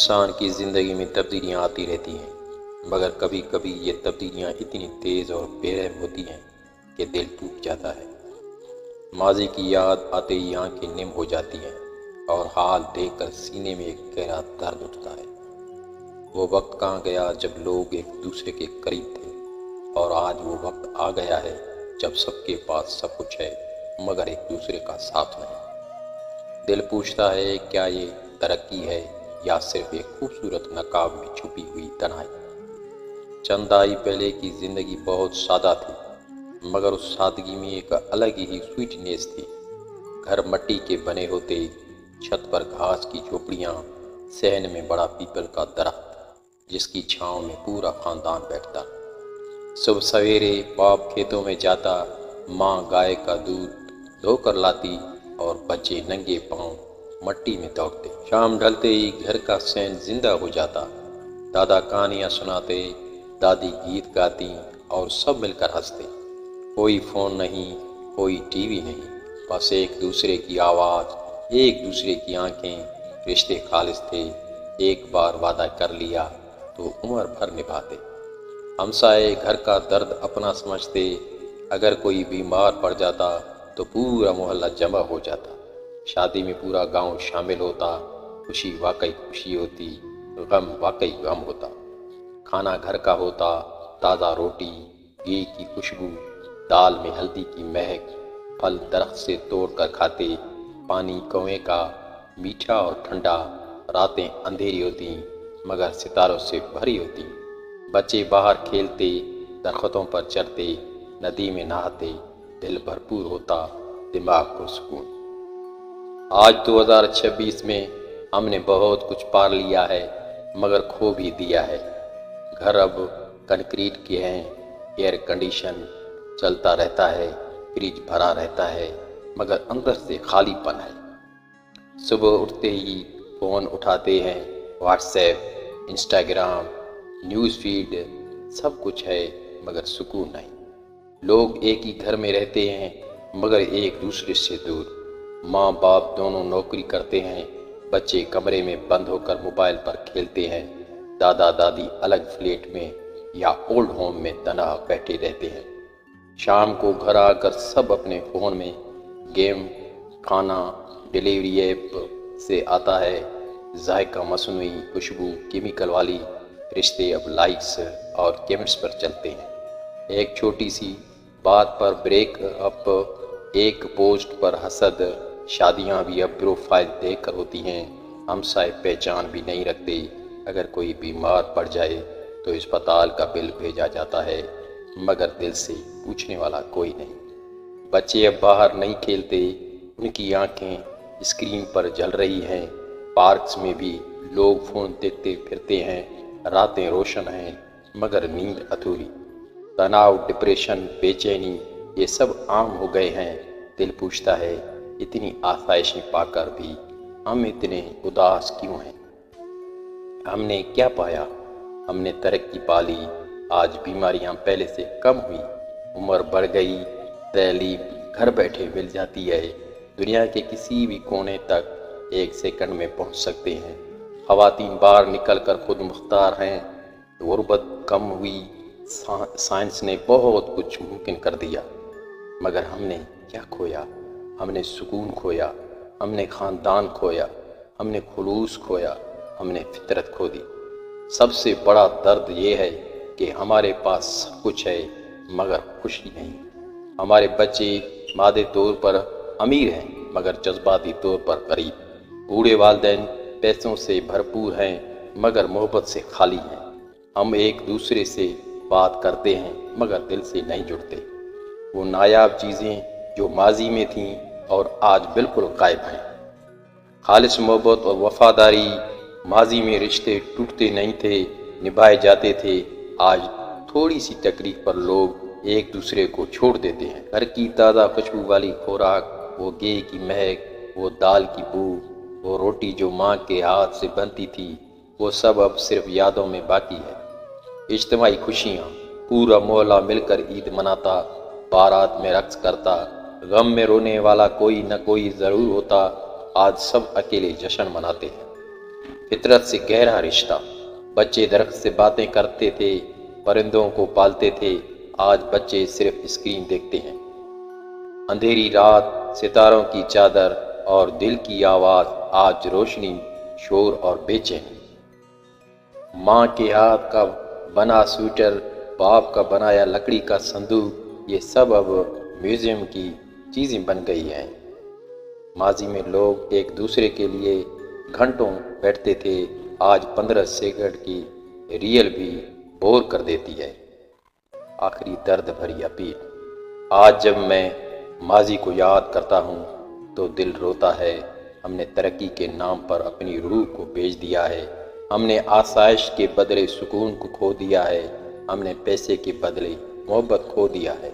انسان کی زندگی میں تبدیلیاں آتی رہتی ہیں، مگر کبھی کبھی یہ تبدیلیاں اتنی تیز اور بے رحم ہوتی ہیں کہ دل ٹوٹ جاتا ہے۔ ماضی کی یاد آتے ہی آنکھیں نم ہو جاتی ہیں اور حال دیکھ کر سینے میں ایک گہرا درد اٹھتا ہے۔ وہ وقت کہاں گیا جب لوگ ایک دوسرے کے قریب تھے، اور آج وہ وقت آ گیا ہے جب سب کے پاس سب کچھ ہے مگر ایک دوسرے کا ساتھ نہیں۔ دل پوچھتا ہے کیا یہ ترقی ہے یا صرف ایک خوبصورت نقاب میں چھپی ہوئی تنہائی۔ چند دہائی پہلے کی زندگی بہت سادہ تھی، مگر اس سادگی میں ایک الگ ہی سویٹنیس تھی۔ گھر مٹی کے بنے ہوتے، چھت پر گھاس کی جھوپڑیاں، صحن میں بڑا پیپل کا درخت جس کی چھاؤں میں پورا خاندان بیٹھتا۔ صبح سویرے باپ کھیتوں میں جاتا، ماں گائے کا دودھ دھو کر لاتی اور بچے ننگے پاؤں مٹی میں دوڑتے۔ شام ڈھلتے ہی گھر کا صحن زندہ ہو جاتا، دادا کہانیاں سناتے، دادی گیت گاتی اور سب مل کر ہنستے۔ کوئی فون نہیں، کوئی ٹی وی نہیں، بس ایک دوسرے کی آواز، ایک دوسرے کی آنکھیں۔ رشتے خالص تھے، ایک بار وعدہ کر لیا تو عمر بھر نبھاتے۔ ہمسائے گھر کا درد اپنا سمجھتے، اگر کوئی بیمار پڑ جاتا تو پورا محلہ جمع ہو جاتا۔ شادی میں پورا گاؤں شامل ہوتا، خوشی واقعی خوشی ہوتی، غم واقعی غم ہوتا۔ کھانا گھر کا ہوتا، تازہ روٹی، گھی کی خوشبو، دال میں ہلدی کی مہک، پھل درخت سے توڑ کر کھاتے، پانی کنویں کا، میٹھا اور ٹھنڈا۔ راتیں اندھیری ہوتی مگر ستاروں سے بھری ہوتی۔ بچے باہر کھیلتے، درختوں پر چڑھتے، ندی میں نہاتے، دل بھرپور ہوتا، دماغ پرسکون۔ آج 2026 میں ہم نے بہت کچھ پا لیا ہے مگر کھو بھی دیا ہے۔ گھر اب کنکریٹ کے ہیں، ایئر کنڈیشن چلتا رہتا ہے، فریج بھرا رہتا ہے مگر اندر سے خالی پن ہے۔ صبح اٹھتے ہی فون اٹھاتے ہیں، WhatsApp, Instagram, news feed, سب کچھ ہے مگر سکون نہیں۔ لوگ ایک ہی گھر میں رہتے ہیں مگر ایک دوسرے سے دور۔ ماں باپ دونوں نوکری کرتے ہیں، بچے کمرے میں بند ہو کر موبائل پر کھیلتے ہیں، دادا دادی الگ فلیٹ میں یا اولڈ ہوم میں تنہا بیٹھے رہتے ہیں۔ شام کو گھر آ کر سب اپنے فون میں گیم، کھانا ڈیلیوری ایپ سے آتا ہے، ذائقہ مصنوعی، خوشبو کیمیکل والی۔ رشتے اب لائکس اور کمنٹس پر چلتے ہیں، ایک چھوٹی سی بات پر بریک اپ، ایک پوسٹ پر حسد۔ شادیاں بھی اب پروفائل دیکھ کر ہوتی ہیں، ہمسائے پہچان بھی نہیں رکھتے۔ اگر کوئی بیمار پڑ جائے تو اسپتال کا بل بھیجا جاتا ہے مگر دل سے پوچھنے والا کوئی نہیں۔ بچے اب باہر نہیں کھیلتے، ان کی آنکھیں اسکرین پر جل رہی ہیں۔ پارکس میں بھی لوگ فون دیکھتے پھرتے ہیں، راتیں روشن ہیں مگر نیند ادھوری۔ تناؤ، ڈپریشن، بے چینی، یہ سب عام ہو گئے ہیں۔ دل پوچھتا ہے اتنی آسائشیں پا کر بھی ہم اتنے اداس کیوں ہیں؟ ہم نے کیا پایا؟ ہم نے ترقی پا لی، آج بیماریاں پہلے سے کم ہوئی، عمر بڑھ گئی، تعلیم گھر بیٹھے مل جاتی ہے، دنیا کے کسی بھی کونے تک ایک سیکنڈ میں پہنچ سکتے ہیں، خواتین باہر نکل کر خود مختار ہیں، غربت کم ہوئی، سائنس نے بہت کچھ ممکن کر دیا۔ مگر ہم نے کیا کھویا؟ ہم نے سکون کھویا، ہم نے خاندان کھویا، ہم نے خلوص کھویا، ہم نے فطرت کھو دی۔ سب سے بڑا درد یہ ہے کہ ہمارے پاس سب کچھ ہے مگر خوشی نہیں۔ ہمارے بچے مادی طور پر امیر ہیں مگر جذباتی طور پر غریب۔ بوڑھے والدین پیسوں سے بھرپور ہیں مگر محبت سے خالی ہیں۔ ہم ایک دوسرے سے بات کرتے ہیں مگر دل سے نہیں جڑتے۔ وہ نایاب چیزیں جو ماضی میں تھیں اور آج بالکل غائب ہیں۔ خالص محبت اور وفاداری، ماضی میں رشتے ٹوٹتے نہیں تھے، نبھائے جاتے تھے۔ آج تھوڑی سی تکلیف پر لوگ ایک دوسرے کو چھوڑ دیتے ہیں۔ گھر کی تازہ خوشبو والی خوراک، وہ گھی کی مہک، وہ دال کی بو، وہ روٹی جو ماں کے ہاتھ سے بنتی تھی، وہ سب اب صرف یادوں میں باقی ہے۔ اجتماعی خوشیاں، پورا محلہ مل کر عید مناتا، بارات میں رقص کرتا، غم میں رونے والا کوئی نہ کوئی ضرور ہوتا۔ آج سب اکیلے جشن مناتے ہیں۔ فطرت سے گہرا رشتہ۔ بچے درخت سے باتیں کرتے تھے، پرندوں کو پالتے تھے، آج بچے صرف اسکرین دیکھتے ہیں۔ اندھیری رات، ستاروں کی چادر اور دل کی آواز، آج روشنی، شور اور بے چینی۔ ماں کے ہاتھ کا بنا سویٹر، باپ کا بنایا لکڑی کا صندوق، یہ سب اب میوزیم کی چیزیں بن گئی ہیں۔ ماضی میں لوگ ایک دوسرے کے لیے گھنٹوں بیٹھتے تھے، آج 15 سیکنڈ کی ریل بھی بور کر دیتی ہے۔ آخری درد بھری اپیل۔ آج جب میں ماضی کو یاد کرتا ہوں تو دل روتا ہے۔ ہم نے ترقی کے نام پر اپنی روح کو بیچ دیا ہے۔ ہم نے آسائش کے بدلے سکون کو کھو دیا ہے۔ ہم نے پیسے کے بدلے محبت کھو دیا ہے۔